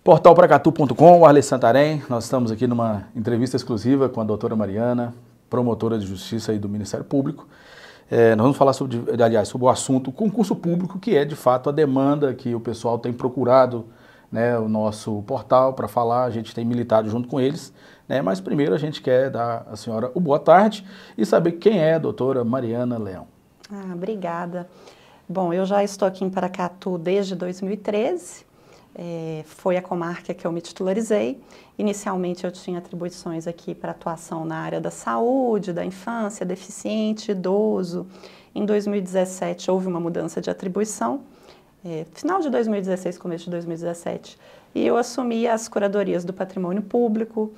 Portalpracatu.com, Arley Santarém. Nós estamos aqui numa entrevista exclusiva com a doutora Mariana, promotora de justiça aí do Ministério Público. Nós vamos falar sobre o assunto concurso público, que é de fato a demanda que o pessoal tem procurado, né, o nosso portal para falar. A gente tem militado junto com eles, né, mas primeiro a gente quer dar à senhora o boa tarde e saber quem é a doutora Mariana Leão. Obrigada. Bom, eu já estou aqui em Paracatu desde 2013. Foi a comarca que eu me titularizei. Inicialmente eu tinha atribuições aqui para atuação na área da saúde, da infância, deficiente, idoso. Em 2017 houve uma mudança de atribuição, final de 2016, começo de 2017, e eu assumi as curadorias do patrimônio público,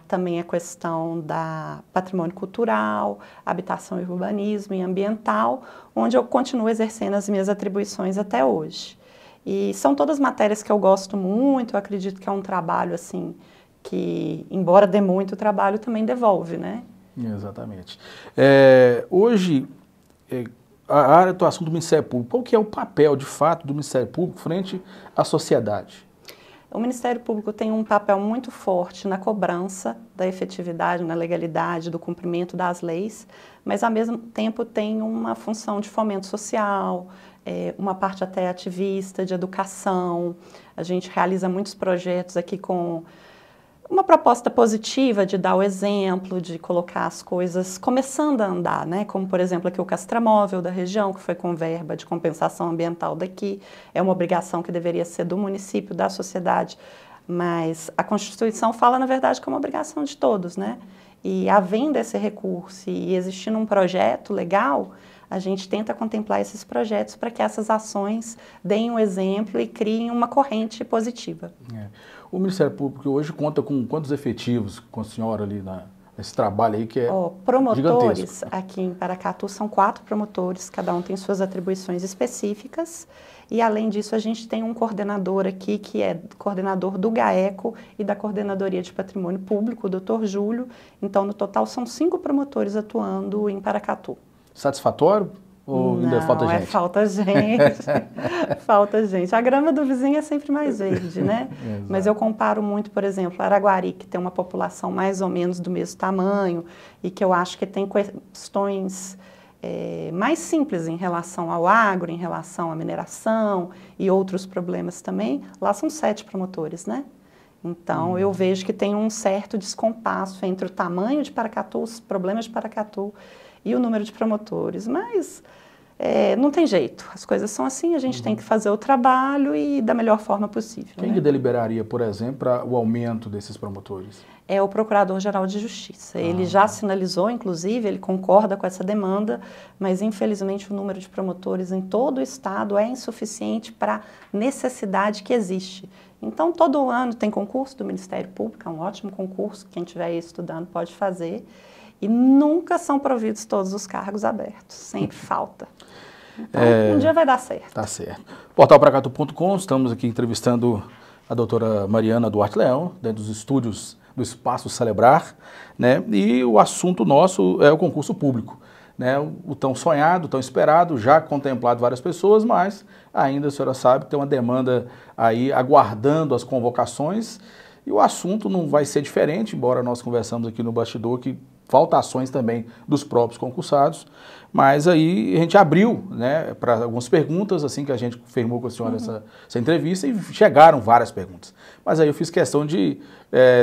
também a questão da patrimônio cultural, habitação e urbanismo e ambiental, onde eu continuo exercendo as minhas atribuições até hoje. E são todas matérias que eu gosto muito. Eu acredito que é um trabalho assim que, embora dê muito trabalho, também devolve, né? Exatamente. Hoje, a área de atuação do Ministério Público, qual que é o papel, de fato, do Ministério Público frente à sociedade? O Ministério Público tem um papel muito forte na cobrança da efetividade, na legalidade, do cumprimento das leis, mas, ao mesmo tempo, tem uma função de fomento social, uma parte até ativista, de educação. A gente realiza muitos projetos aqui com uma proposta positiva de dar o exemplo, de colocar as coisas começando a andar, né? Como, por exemplo, aqui o Castramóvel da região, que foi com verba de compensação ambiental daqui. É uma obrigação que deveria ser do município, da sociedade, mas a Constituição fala, na verdade, que é uma obrigação de todos, né? E havendo esse recurso e existindo um projeto legal, a gente tenta contemplar esses projetos para que essas ações deem um exemplo e criem uma corrente positiva. O Ministério Público hoje conta com quantos efetivos com a senhora ali nesse trabalho aí que é promotores gigantesco? Aqui em Paracatu são 4 promotores, cada um tem suas atribuições específicas. E, além disso, a gente tem um coordenador aqui, que é coordenador do GAECO e da Coordenadoria de Patrimônio Público, o Dr. Júlio. Então, no total, são 5 promotores atuando em Paracatu. Satisfatório ou ainda falta gente? Falta gente, falta gente. A grama do vizinho é sempre mais verde, né? Mas eu comparo muito, por exemplo, Araguari, que tem uma população mais ou menos do mesmo tamanho e que eu acho que tem questões mais simples em relação ao agro, em relação à mineração e outros problemas também. Lá são 7 promotores, né? Então, eu vejo que tem um certo descompasso entre o tamanho de Paracatu, os problemas de Paracatu e o número de promotores, mas não tem jeito, as coisas são assim, a gente tem que fazer o trabalho e da melhor forma possível. Quem que deliberaria, por exemplo, o aumento desses promotores? É o Procurador-Geral de Justiça. Ele já sinalizou, inclusive, ele concorda com essa demanda, mas infelizmente o número de promotores em todo o estado é insuficiente para a necessidade que existe. Então, todo ano tem concurso do Ministério Público, é um ótimo concurso, quem estiver aí estudando pode fazer. E nunca são providos todos os cargos abertos, sempre falta. Então, um dia vai dar certo. Tá certo. Portalpracatu.com, estamos aqui entrevistando a doutora Mariana Duarte Leão, dentro dos estúdios do Espaço Celebrar, né? E o assunto nosso é o concurso público, né? O tão sonhado, tão esperado, já contemplado várias pessoas, mas ainda a senhora sabe que tem uma demanda aí aguardando as convocações. E o assunto não vai ser diferente, embora nós conversamos aqui no bastidor que falta ações também dos próprios concursados, mas aí a gente abriu, né, para algumas perguntas, assim que a gente firmou com a senhora essa entrevista, e chegaram várias perguntas. Mas aí eu fiz questão de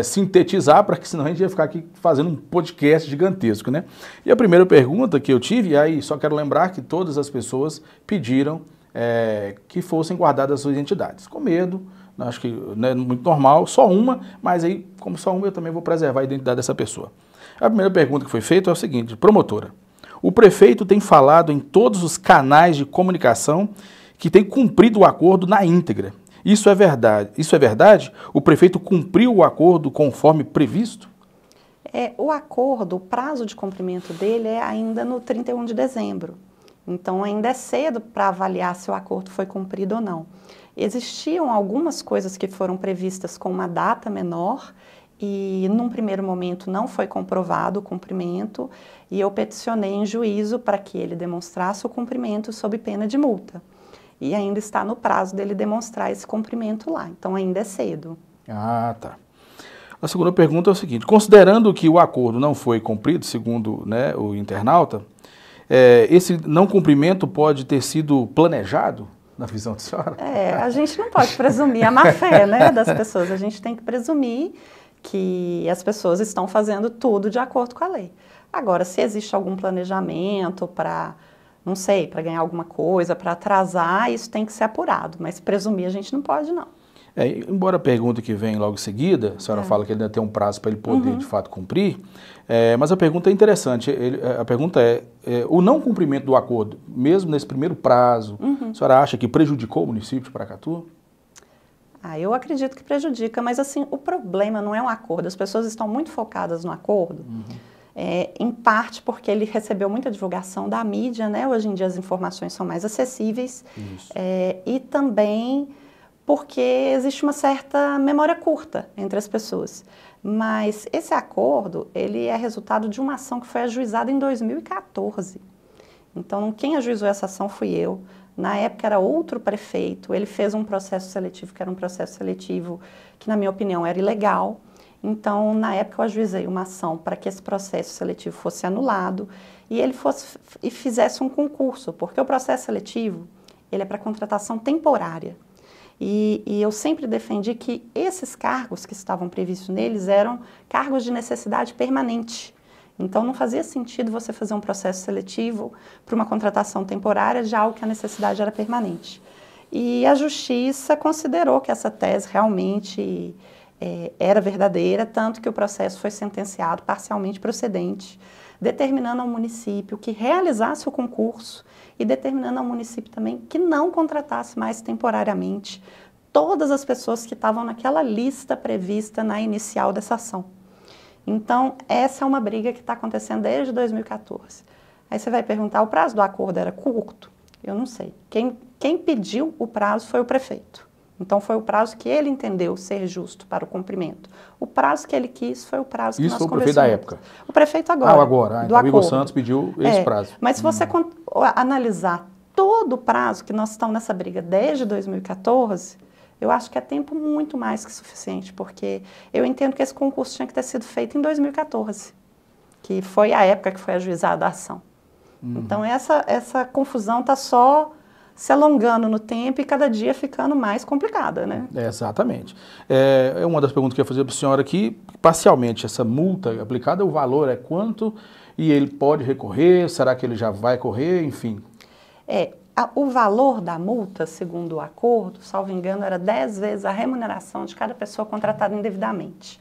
sintetizar, para que senão a gente ia ficar aqui fazendo um podcast gigantesco, né? E a primeira pergunta que eu tive, e aí só quero lembrar que todas as pessoas pediram que fossem guardadas as suas identidades, com medo. Acho que não é muito normal, só uma, mas aí, como só uma, eu também vou preservar a identidade dessa pessoa. A primeira pergunta que foi feita é o seguinte: promotora, o prefeito tem falado em todos os canais de comunicação que tem cumprido o acordo na íntegra. Isso é verdade? Isso é verdade? O prefeito cumpriu o acordo conforme previsto? O acordo, o prazo de cumprimento dele é ainda no 31 de dezembro. Então, ainda é cedo para avaliar se o acordo foi cumprido ou não. Existiam algumas coisas que foram previstas com uma data menor e, num primeiro momento, não foi comprovado o cumprimento e eu peticionei em juízo para que ele demonstrasse o cumprimento sob pena de multa. e ainda está no prazo dele demonstrar esse cumprimento lá. Então ainda é cedo. Ah, tá. A segunda pergunta é o seguinte: considerando que o acordo não foi cumprido, segundo, né, o internauta, esse não cumprimento pode ter sido planejado, na visão da senhora? A gente não pode presumir a má-fé, né, das pessoas. A gente tem que presumir que as pessoas estão fazendo tudo de acordo com a lei. Agora, se existe algum planejamento para, não sei, para ganhar alguma coisa, para atrasar, isso tem que ser apurado. Mas presumir a gente não pode, não. Embora a pergunta que vem logo em seguida, a senhora fala que ele ainda tem um prazo para ele poder, de fato, cumprir, mas a pergunta é interessante. A pergunta o não cumprimento do acordo, mesmo nesse primeiro prazo, a senhora acha que prejudicou o município de Paracatu? Eu acredito que prejudica, mas assim, o problema não é um acordo. As pessoas estão muito focadas no acordo, em parte porque ele recebeu muita divulgação da mídia, né? Hoje em dia as informações são mais acessíveis, e também porque existe uma certa memória curta entre as pessoas. Mas esse acordo, ele é resultado de uma ação que foi ajuizada em 2014. Então, quem ajuizou essa ação fui eu. Na época era outro prefeito, ele fez um processo seletivo, que era um processo seletivo que, na minha opinião, era ilegal. Então, na época eu ajuizei uma ação para que esse processo seletivo fosse anulado e ele fizesse um concurso, porque o processo seletivo, ele é para contratação temporária. E eu sempre defendi que esses cargos que estavam previstos neles eram cargos de necessidade permanente. Então, não fazia sentido você fazer um processo seletivo para uma contratação temporária de algo que a necessidade era permanente. E a Justiça considerou que essa tese realmente era verdadeira, tanto que o processo foi sentenciado parcialmente procedente, determinando ao município que realizasse o concurso e determinando ao município também que não contratasse mais temporariamente todas as pessoas que estavam naquela lista prevista na inicial dessa ação. Então, essa é uma briga que está acontecendo desde 2014. Aí você vai perguntar, o prazo do acordo era curto? Eu não sei. Quem pediu o prazo foi o prefeito. Então, foi o prazo que ele entendeu ser justo para o cumprimento. O prazo que ele quis foi o prazo que nós conversamos. Isso foi o prefeito da época? O prefeito agora. Agora. Então, o Igor Santos pediu esse prazo. Mas se você analisar todo o prazo que nós estamos nessa briga desde 2014, eu acho que é tempo muito mais que suficiente, porque eu entendo que esse concurso tinha que ter sido feito em 2014, que foi a época que foi ajuizada a ação. Então, essa confusão está só se alongando no tempo e cada dia ficando mais complicada, né? Exatamente. Uma das perguntas que eu ia fazer para a senhora aqui, parcialmente, essa multa aplicada, o valor é quanto e ele pode recorrer? Será que ele já vai correr? Enfim. O valor da multa, segundo o acordo, salvo engano, era 10 vezes a remuneração de cada pessoa contratada indevidamente.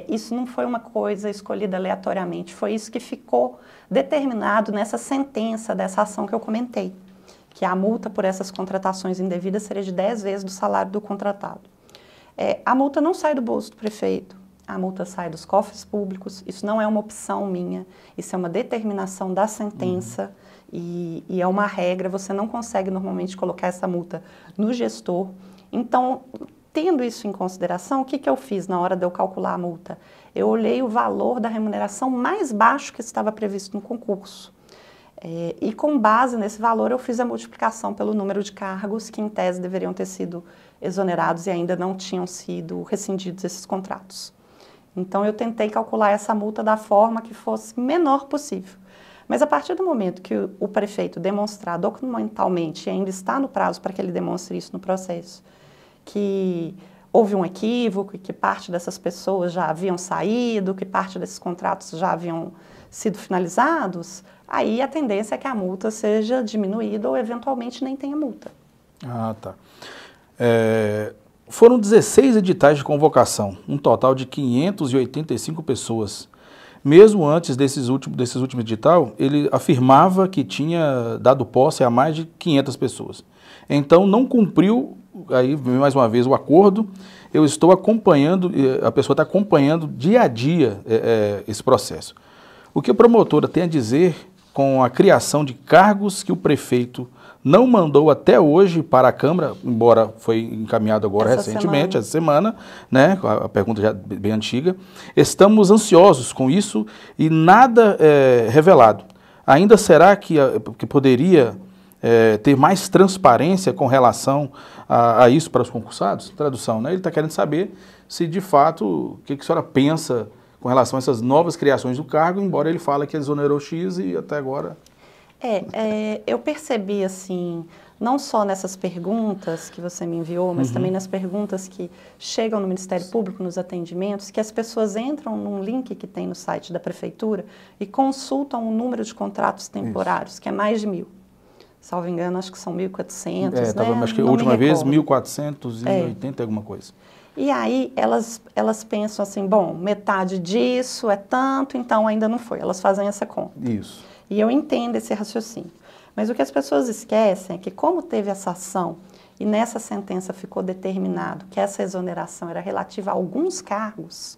Isso não foi uma coisa escolhida aleatoriamente, foi isso que ficou determinado nessa sentença dessa ação que eu comentei, que a multa por essas contratações indevidas seria de 10 vezes do salário do contratado. A multa não sai do bolso do prefeito, a multa sai dos cofres públicos, isso não é uma opção minha, isso é uma determinação da sentença e é uma regra, você não consegue normalmente colocar essa multa no gestor. Então, tendo isso em consideração, o que eu fiz na hora de eu calcular a multa? Eu olhei o valor da remuneração mais baixo que estava previsto no concurso. E com base nesse valor eu fiz a multiplicação pelo número de cargos que em tese deveriam ter sido exonerados e ainda não tinham sido rescindidos esses contratos. Então eu tentei calcular essa multa da forma que fosse menor possível. Mas a partir do momento que o prefeito demonstrar documentalmente, e ainda está no prazo para que ele demonstre isso no processo, que houve um equívoco, que parte dessas pessoas já haviam saído, que parte desses contratos já haviam sido finalizados, aí a tendência é que a multa seja diminuída ou eventualmente nem tenha multa. Ah, tá. Foram 16 editais de convocação, um total de 585 pessoas. Mesmo antes desses últimos editais, ele afirmava que tinha dado posse a mais de 500 pessoas. Então, não cumpriu, aí mais uma vez, o acordo. Eu estou acompanhando, a pessoa está acompanhando dia a dia esse processo. O que a promotora tem a dizer com a criação de cargos que o prefeito não mandou até hoje para a Câmara, embora foi encaminhado agora recentemente, essa semana, né? A pergunta já é bem antiga. Estamos ansiosos com isso e nada revelado. Ainda será que poderia ter mais transparência com relação a isso para os concursados? Tradução, né? Ele está querendo saber se de fato, o que a senhora pensa com relação a essas novas criações do cargo, embora ele fale que exonerou X e até agora... eu percebi assim, não só nessas perguntas que você me enviou, mas também nas perguntas que chegam no Ministério Público, nos atendimentos, que as pessoas entram num link que tem no site da Prefeitura e consultam o número de contratos temporários, que é mais de 1.000. Salvo engano, acho que são 1.400, né? Acho que a última vez 1.480 alguma coisa. E aí elas pensam assim, bom, metade disso é tanto, então ainda não foi. Elas fazem essa conta. Isso. E eu entendo esse raciocínio. Mas o que as pessoas esquecem é que como teve essa ação e nessa sentença ficou determinado que essa exoneração era relativa a alguns cargos,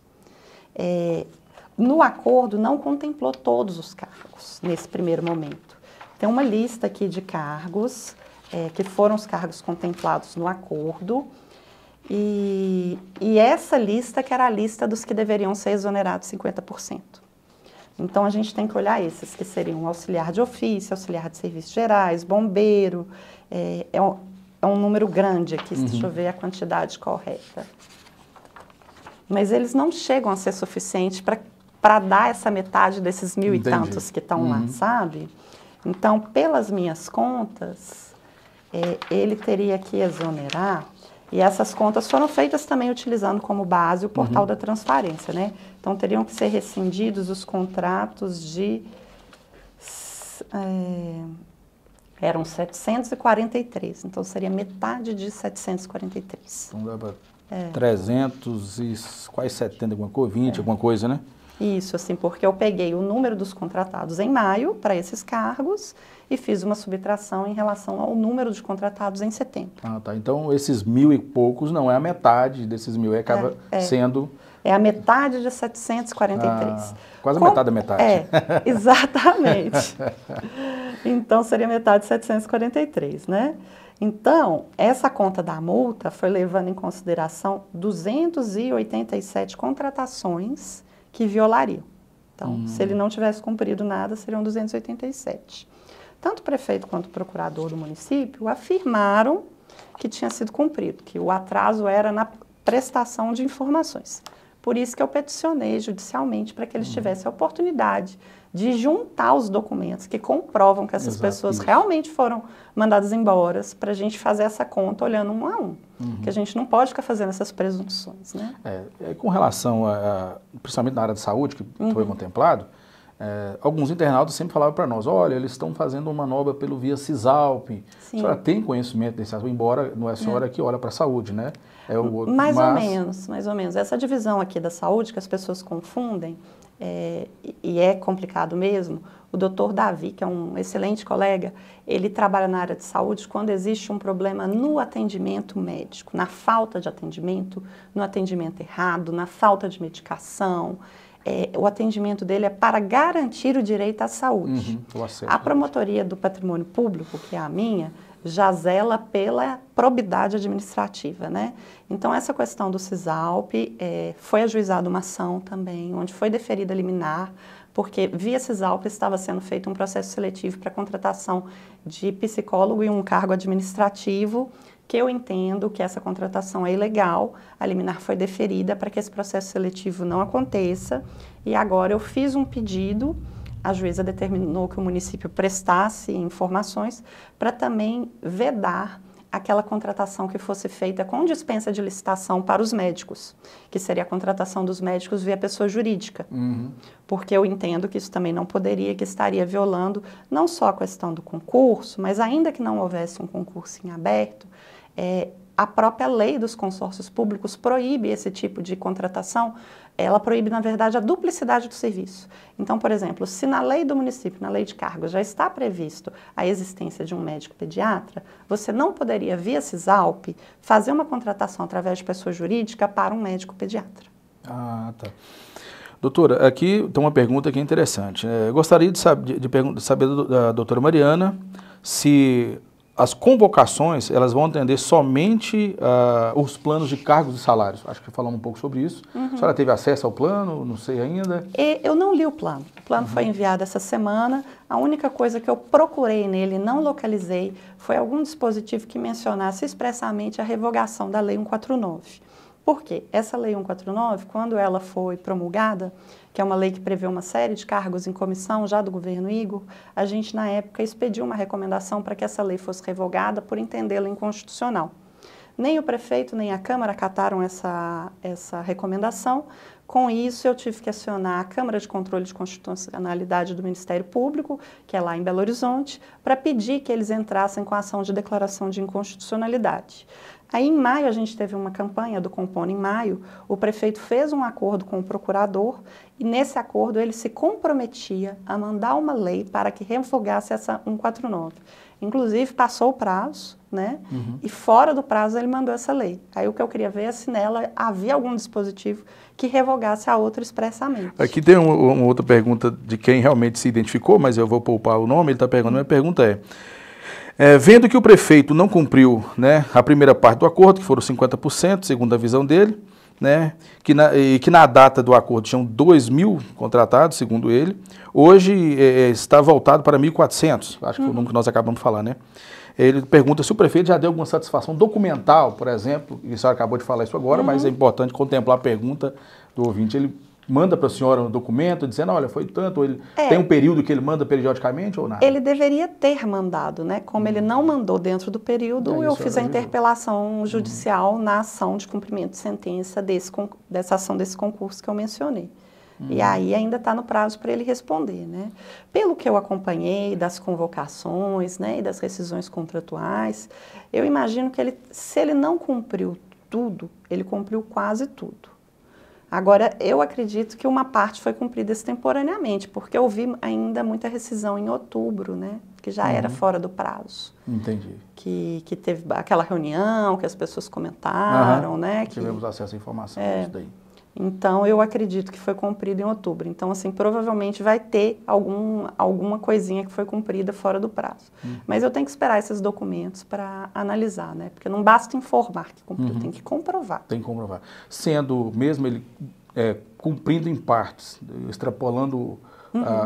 no acordo não contemplou todos os cargos nesse primeiro momento. Tem uma lista aqui de cargos, que foram os cargos contemplados no acordo, e essa lista que era a lista dos que deveriam ser exonerados 50%. Então, a gente tem que olhar esses, que seriam auxiliar de ofício, auxiliar de serviços gerais, bombeiro, é um número grande aqui, deixa eu ver a quantidade correta. Mas eles não chegam a ser suficientes para dar essa metade desses 1.000 e tantos que estão lá, sabe? Então, pelas minhas contas, ele teria que exonerar, e essas contas foram feitas também utilizando como base o portal da transparência, né? Então, teriam que ser rescindidos os contratos de... eram 743, então seria metade de 743. Então dá para 300 e quase 70, alguma coisa, 20, alguma coisa, né? Isso, assim, porque eu peguei o número dos contratados em maio para esses cargos e fiz uma subtração em relação ao número de contratados em setembro. Ah, tá. Então, esses 1.000 e poucos não é a metade desses 1.000, acaba sendo... É a metade de 743. Quase a metade da metade. Exatamente. Então, seria metade de 743, né? Então, essa conta da multa foi levando em consideração 287 contratações que violariam. Então, se ele não tivesse cumprido nada, seriam 287. Tanto o prefeito quanto o procurador do município afirmaram que tinha sido cumprido, que o atraso era na prestação de informações. Por isso que eu peticionei judicialmente para que eles tivessem a oportunidade de juntar os documentos que comprovam que essas pessoas realmente foram mandadas embora, para a gente fazer essa conta olhando um a um. Que a gente não pode ficar fazendo essas presunções, né? Com relação principalmente na área de saúde, que foi contemplado, alguns internautas sempre falavam para nós, olha, eles estão fazendo uma manobra pelo via Cisalp. A senhora tem conhecimento desse assunto, embora não é a senhora que olha para a saúde, né? Mais ou menos. Essa divisão aqui da saúde, que as pessoas confundem, e é complicado mesmo, o doutor Davi, que é um excelente colega, ele trabalha na área de saúde quando existe um problema no atendimento médico, na falta de atendimento, no atendimento errado, na falta de medicação. O atendimento dele é para garantir o direito à saúde. A Promotoria do Patrimônio Público, que é a minha, já zela pela probidade administrativa, né? Então, essa questão do Cisalp, foi ajuizada uma ação também, onde foi deferida liminar, porque via Cisalp estava sendo feito um processo seletivo para contratação de psicólogo em um cargo administrativo, que eu entendo que essa contratação é ilegal, a liminar foi deferida para que esse processo seletivo não aconteça, e agora eu fiz um pedido, a juíza determinou que o município prestasse informações para também vedar aquela contratação que fosse feita com dispensa de licitação para os médicos, que seria a contratação dos médicos via pessoa jurídica. Porque eu entendo que isso também não poderia, que estaria violando não só a questão do concurso, mas ainda que não houvesse um concurso em aberto, a própria lei dos consórcios públicos proíbe esse tipo de contratação, ela proíbe, na verdade, a duplicidade do serviço. Então, por exemplo, se na lei do município, na lei de cargos, já está previsto a existência de um médico pediatra, você não poderia, via Cisalp, fazer uma contratação através de pessoa jurídica para um médico pediatra. Ah, tá. Doutora, aqui tem uma pergunta que é interessante. Eu gostaria de saber da doutora Mariana se as convocações, elas vão atender somente os planos de cargos e salários. Acho que falamos um pouco sobre isso. A senhora teve acesso ao plano? Não sei ainda. Eu não li o plano. O plano foi enviado essa semana. A única coisa que eu procurei nele e não localizei foi algum dispositivo que mencionasse expressamente a revogação da Lei 149. Por quê? Essa Lei 149, quando ela foi promulgada, que é uma lei que prevê uma série de cargos em comissão já do governo Igor, a gente, na época, expediu uma recomendação para que essa lei fosse revogada por entendê-la inconstitucional. Nem o prefeito, nem a Câmara acataram essa recomendação. Com isso, eu tive que acionar a Câmara de Controle de Constitucionalidade do Ministério Público, que é lá em Belo Horizonte, para pedir que eles entrassem com a ação de declaração de inconstitucionalidade. Aí, em maio, a gente teve uma campanha do Compone em maio, o prefeito fez um acordo com o procurador e, nesse acordo, ele se comprometia a mandar uma lei para que revogasse essa 149. Inclusive, passou o prazo, né? E fora do prazo ele mandou essa lei. Aí o que eu queria ver é se nela havia algum dispositivo que revogasse a outra expressamente. Aqui tem uma outra pergunta de quem realmente se identificou, mas eu vou poupar o nome, ele está perguntando, minha pergunta vendo que o prefeito não cumpriu, né, a primeira parte do acordo, que foram 50%, segundo a visão dele, né, que na data do acordo tinham 2.000 contratados, segundo ele, hoje está voltado para 1.400, acho que foi o número que nós acabamos de falar, né? Ele pergunta se o prefeito já deu alguma satisfação documental, por exemplo, e a senhora acabou de falar isso agora, mas é importante contemplar a pergunta do ouvinte. Ele manda para a senhora um documento dizendo, olha, foi tanto, ou ele tem um período que ele manda periodicamente ou nada? Ele deveria ter mandado, né? Como ele não mandou dentro do período, eu fiz a interpelação judicial na ação de cumprimento de sentença dessa ação desse concurso que eu mencionei. E aí ainda está no prazo para ele responder, né? Pelo que eu acompanhei das convocações, né, e das rescisões contratuais, eu imagino que ele, se ele não cumpriu tudo, ele cumpriu quase tudo. Agora, eu acredito que uma parte foi cumprida extemporaneamente, porque eu vi ainda muita rescisão em outubro, né? Que já era fora do prazo. Entendi. Que teve aquela reunião que as pessoas comentaram, né? Tivemos acesso à informação disso daí. Então, eu acredito que foi cumprido em outubro. Então, assim, provavelmente vai ter alguma coisinha que foi cumprida fora do prazo. Mas eu tenho que esperar esses documentos para analisar, né? Porque não basta informar que cumpriu, tem que comprovar. Tem que comprovar. Sendo mesmo ele cumprindo em partes, extrapolando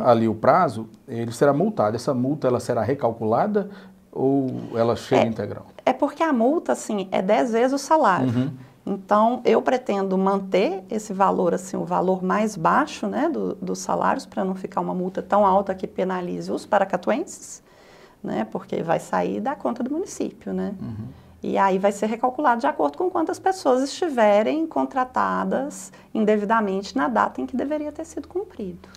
ali o prazo, ele será multado. Essa multa ela será recalculada ou ela chega integral? É porque a multa, assim, é 10 vezes o salário. Então, eu pretendo manter esse valor, assim, o valor mais baixo, né, dos salários, para não ficar uma multa tão alta que penalize os paracatuenses, né, porque vai sair da conta do município, né. E aí vai ser recalculado de acordo com quantas pessoas estiverem contratadas indevidamente na data em que deveria ter sido cumprido.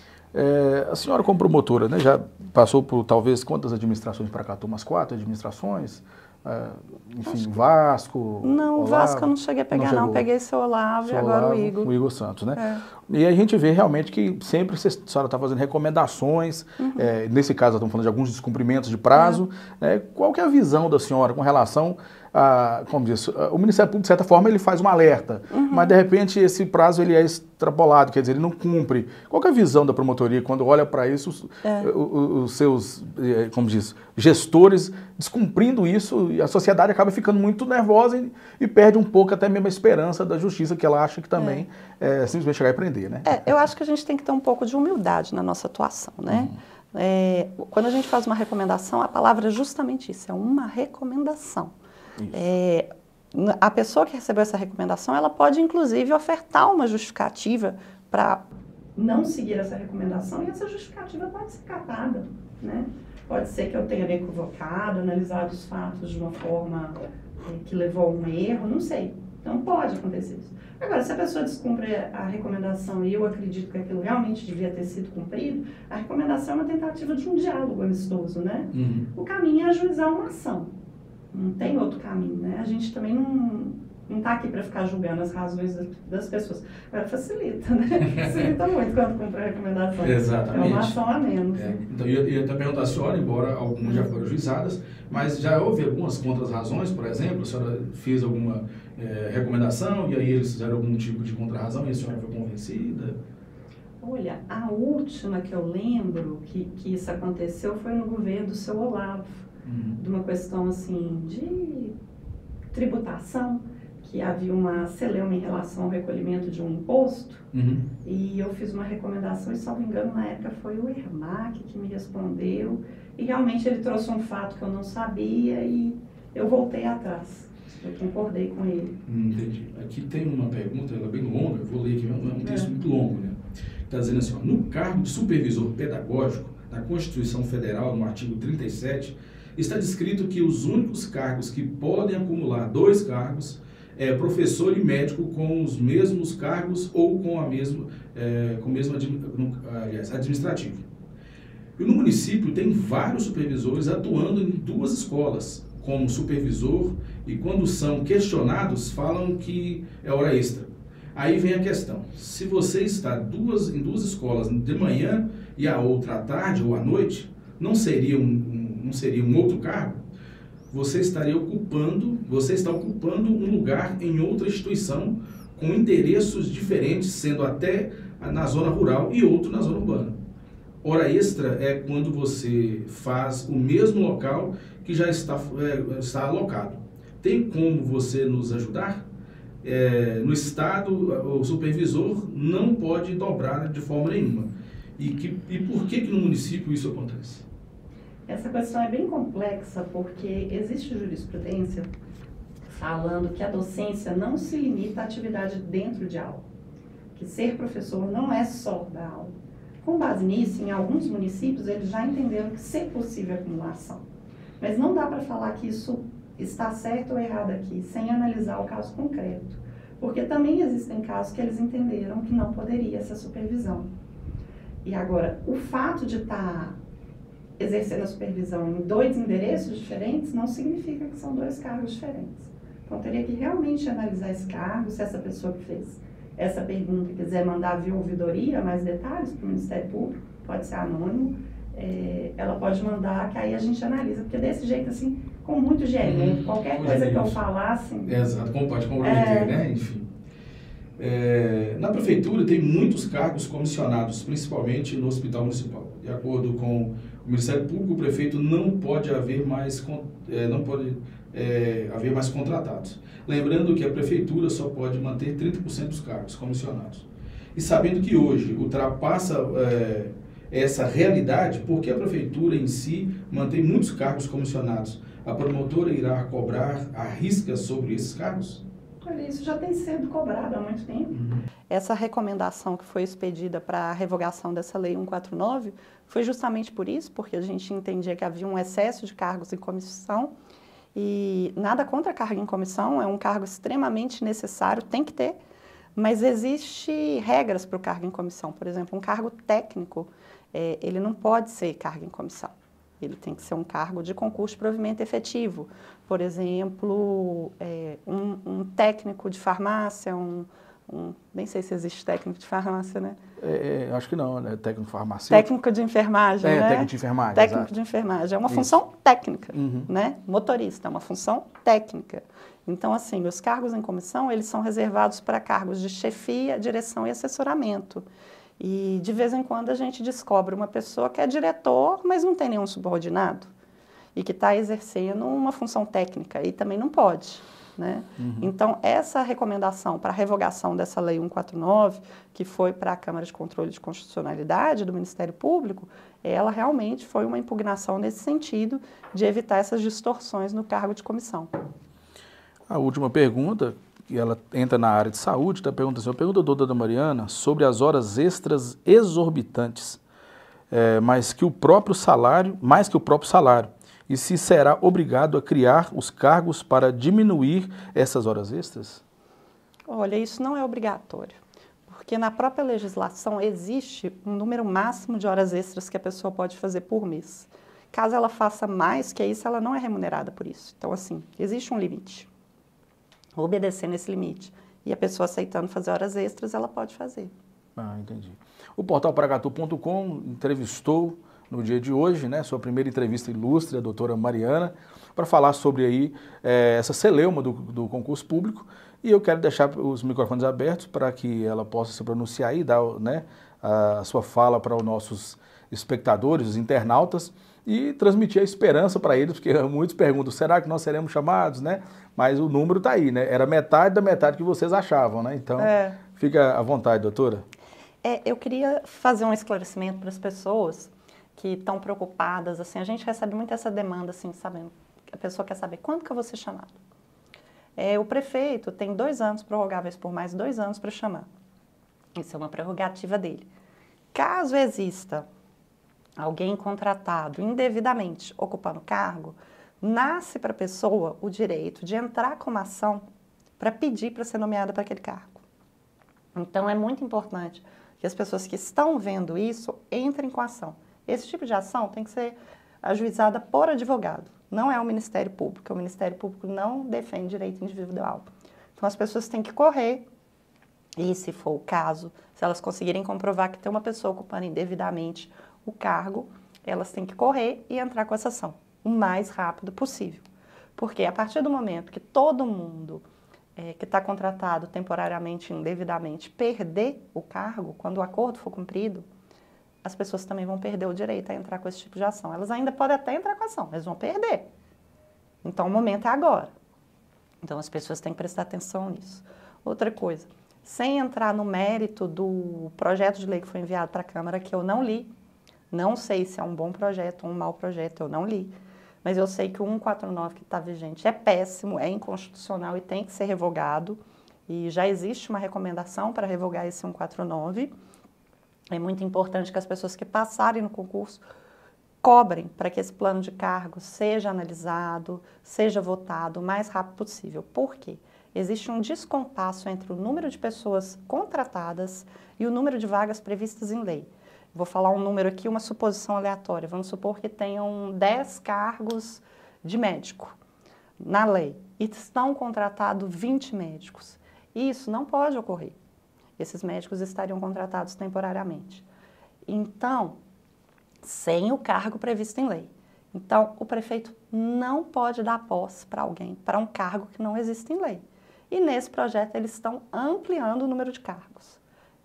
A senhora como promotora, né, já passou por talvez quantas administrações de Paracatu? Umas 4 administrações? Enfim, Vasco... Não, Olavo, Vasco eu não cheguei a pegar, não. Peguei seu Olavo e agora o Igor. O Igor Santos, né? E a gente vê realmente que sempre a senhora está fazendo recomendações, nesse caso estamos falando de alguns descumprimentos de prazo. Qual que é a visão da senhora com relação a, como diz, o Ministério Público, de certa forma, ele faz um alerta, mas de repente esse prazo ele é extrapolado, quer dizer, ele não cumpre. Qual que é a visão da promotoria quando olha para isso, os seus, como diz, gestores descumprindo isso, e a sociedade acaba ficando muito nervosa e perde um pouco até mesmo a esperança da justiça, que ela acha que também simplesmente chegar e prender, né? Eu acho que a gente tem que ter um pouco de humildade na nossa atuação, né? Quando a gente faz uma recomendação, a palavra é justamente isso, é uma recomendação. A pessoa que recebeu essa recomendação, ela pode inclusive ofertar uma justificativa para não seguir essa recomendação e essa justificativa pode ser catada, né? Pode ser que eu tenha me equivocado, analisado os fatos de uma forma que levou a um erro, não sei. Então pode acontecer isso. Agora, se a pessoa descumpre a recomendação e eu acredito que aquilo realmente devia ter sido cumprido, a recomendação é uma tentativa de um diálogo amistoso, né? O caminho é ajuizar uma ação. Não tem outro caminho, né? A gente também não está aqui para ficar julgando as razões das pessoas. Agora facilita, né? Facilita muito quando cumpre a recomendação. Exatamente. É uma ação a menos. Então, eu ia até perguntar à senhora, embora algumas já foram juizadas, mas já houve algumas contra-razões, por exemplo? A senhora fez alguma recomendação e aí eles fizeram algum tipo de contra-razão e a senhora foi convencida? Olha, a última que eu lembro que isso aconteceu foi no governo do seu Olavo. de uma questão assim de tributação, que havia uma celeuma em relação ao recolhimento de um imposto, e eu fiz uma recomendação, e salvo engano, na época foi o ERMAC que me respondeu, e realmente ele trouxe um fato que eu não sabia, e eu voltei atrás, eu concordei com ele. Entendi. Aqui tem uma pergunta, ela é bem longa, eu vou ler aqui, é um texto muito longo, né? Está dizendo assim, ó, no cargo de supervisor pedagógico, na Constituição Federal, no artigo 37, está descrito que os únicos cargos que podem acumular 2 cargos é professor e médico com os mesmos cargos ou com o mesmo administrativo. E no município tem vários supervisores atuando em 2 escolas como supervisor, e quando são questionados falam que é hora extra. Aí vem a questão, se você está em duas escolas de manhã e a outra à tarde ou à noite, não seria um outro cargo? Você está ocupando um lugar em outra instituição com endereços diferentes, sendo até na zona rural e outro na zona urbana. Hora extra é quando você faz o mesmo local que já está alocado. Tem como você nos ajudar? No estado, o supervisor não pode dobrar de forma nenhuma. E por que no município isso acontece? Essa questão é bem complexa porque existe jurisprudência falando que a docência não se limita à atividade dentro de aula, que ser professor não é só dar aula. Com base nisso, em alguns municípios, eles já entenderam que ser possível acumulação. Mas não dá para falar que isso está certo ou errado aqui, sem analisar o caso concreto. Porque também existem casos que eles entenderam que não poderia essa supervisão. E agora, o fato de estar exercendo a supervisão em 2 endereços diferentes não significa que são 2 cargos diferentes. Então, teria que realmente analisar esse cargo, se essa pessoa que fez essa pergunta quiser mandar via ouvidoria mais detalhes para o Ministério Público, pode ser anônimo, ela pode mandar, que aí a gente analisa, porque desse jeito, assim, com muito GL, qualquer coisa que eu falasse... Exato, como pode comprometer, né? Enfim. Na prefeitura tem muitos cargos comissionados, principalmente no hospital municipal. De acordo com o Ministério Público, o prefeito não pode haver mais contratados. Lembrando que a prefeitura só pode manter 30% dos cargos comissionados. E sabendo que hoje ultrapassa essa realidade, porque a prefeitura em si mantém muitos cargos comissionados, a promotora irá cobrar a risca sobre esses cargos? Olha, isso já tem sido cobrado há muito tempo. Essa recomendação que foi expedida para a revogação dessa Lei 149 foi justamente por isso, porque a gente entendia que havia um excesso de cargos em comissão, e nada contra cargo em comissão, é um cargo extremamente necessário, tem que ter, mas existem regras para o cargo em comissão. Por exemplo, um cargo técnico, ele não pode ser cargo em comissão. Ele tem que ser um cargo de concurso de provimento efetivo. Por exemplo, um técnico de farmácia, nem sei se existe técnico de farmácia, né? Acho que não, né? Técnico farmacêutico. Técnico de enfermagem, né? Técnico de enfermagem, técnico exato. de enfermagem. É uma função técnica, né? Motorista, é uma função técnica. Então, assim, os cargos em comissão, eles são reservados para cargos de chefia, direção e assessoramento. E, de vez em quando, a gente descobre uma pessoa que é diretor, mas não tem nenhum subordinado, e que está exercendo uma função técnica, e também não pode, né? Então, essa recomendação para a revogação dessa Lei 149, que foi para a Câmara de Controle de Constitucionalidade do Ministério Público, ela realmente foi uma impugnação nesse sentido, de evitar essas distorções no cargo de comissão. A última pergunta, e ela entra na área de saúde, está perguntando assim, eu pergunto à doutora Mariana sobre as horas extras exorbitantes, mais que o próprio salário, e se será obrigado a criar os cargos para diminuir essas horas extras? Olha, isso não é obrigatório, porque na própria legislação existe um número máximo de horas extras que a pessoa pode fazer por mês. Caso ela faça mais que isso, ela não é remunerada por isso. Então, assim, existe um limite. Obedecendo esse limite. E a pessoa aceitando fazer horas extras, ela pode fazer. Ah, entendi. O portal Paracatu.com entrevistou no dia de hoje, né, sua primeira entrevista ilustre, a doutora Mariana, para falar sobre aí, essa celeuma do concurso público, e eu quero deixar os microfones abertos para que ela possa se pronunciar e dar, né, a sua fala para os nossos espectadores, os internautas, e transmitir a esperança para eles, porque muitos perguntam, será que nós seremos chamados, né? Mas o número está aí, né? Era metade da metade que vocês achavam, né? Então, fica à vontade, doutora. Eu queria fazer um esclarecimento para as pessoas que estão preocupadas, assim, a gente recebe muito essa demanda, assim, sabendo, a pessoa quer saber quando que eu vou ser chamado. O prefeito tem 2 anos prorrogáveis por mais 2 anos para chamar. Isso é uma prerrogativa dele. Caso exista alguém contratado indevidamente ocupando cargo, nasce para a pessoa o direito de entrar com uma ação para pedir para ser nomeada para aquele cargo. Então, é muito importante que as pessoas que estão vendo isso entrem com ação. Esse tipo de ação tem que ser ajuizada por advogado, não é o Ministério Público. O Ministério Público não defende direito individual. Então, as pessoas têm que correr e, se for o caso, se elas conseguirem comprovar que tem uma pessoa ocupando indevidamente o cargo, elas têm que correr e entrar com essa ação o mais rápido possível. Porque a partir do momento que todo mundo que está contratado temporariamente, indevidamente, perder o cargo, quando o acordo for cumprido, as pessoas também vão perder o direito a entrar com esse tipo de ação. Elas ainda podem até entrar com a ação, mas vão perder. Então, o momento é agora. Então, as pessoas têm que prestar atenção nisso. Outra coisa, sem entrar no mérito do projeto de lei que foi enviado para a Câmara, que eu não li, não sei se é um bom projeto ou um mau projeto, eu não li, mas eu sei que o 149 que está vigente é péssimo, é inconstitucional e tem que ser revogado, e já existe uma recomendação para revogar esse 149. É muito importante que as pessoas que passarem no concurso cobrem para que esse plano de cargo seja analisado, seja votado o mais rápido possível. Por quê? Existe um descompasso entre o número de pessoas contratadas e o número de vagas previstas em lei. Vou falar um número aqui, uma suposição aleatória. Vamos supor que tenham 10 cargos de médico na lei e estão contratados 20 médicos. Isso não pode ocorrer. Esses médicos estariam contratados temporariamente. Então, sem o cargo previsto em lei. Então, o prefeito não pode dar posse para alguém, para um cargo que não existe em lei. E nesse projeto eles estão ampliando o número de cargos.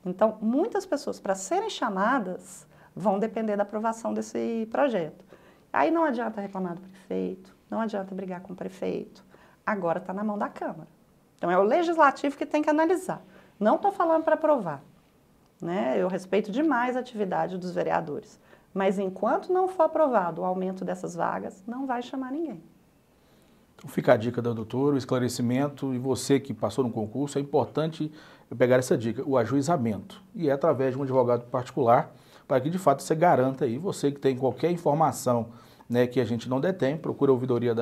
Então, muitas pessoas, para serem chamadas, vão depender da aprovação desse projeto. Aí não adianta reclamar do prefeito, não adianta brigar com o prefeito. Agora está na mão da Câmara. Então, é o Legislativo que tem que analisar. Não estou falando para aprovar, né? Eu respeito demais a atividade dos vereadores. Mas enquanto não for aprovado o aumento dessas vagas, não vai chamar ninguém. Então fica a dica da doutora, o esclarecimento, e você que passou no concurso, é importante pegar essa dica, o ajuizamento. E é através de um advogado particular, para que de fato você garanta aí, você que tem qualquer informação, né, que a gente não detém, procura a ouvidoria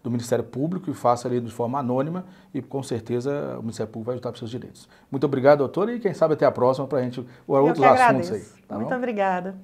do Ministério Público e faça ali de forma anônima e com certeza o Ministério Público vai lutar pelos seus direitos. Muito obrigado, doutora, e quem sabe até a próxima para a gente outros assuntos aí. Muito obrigada.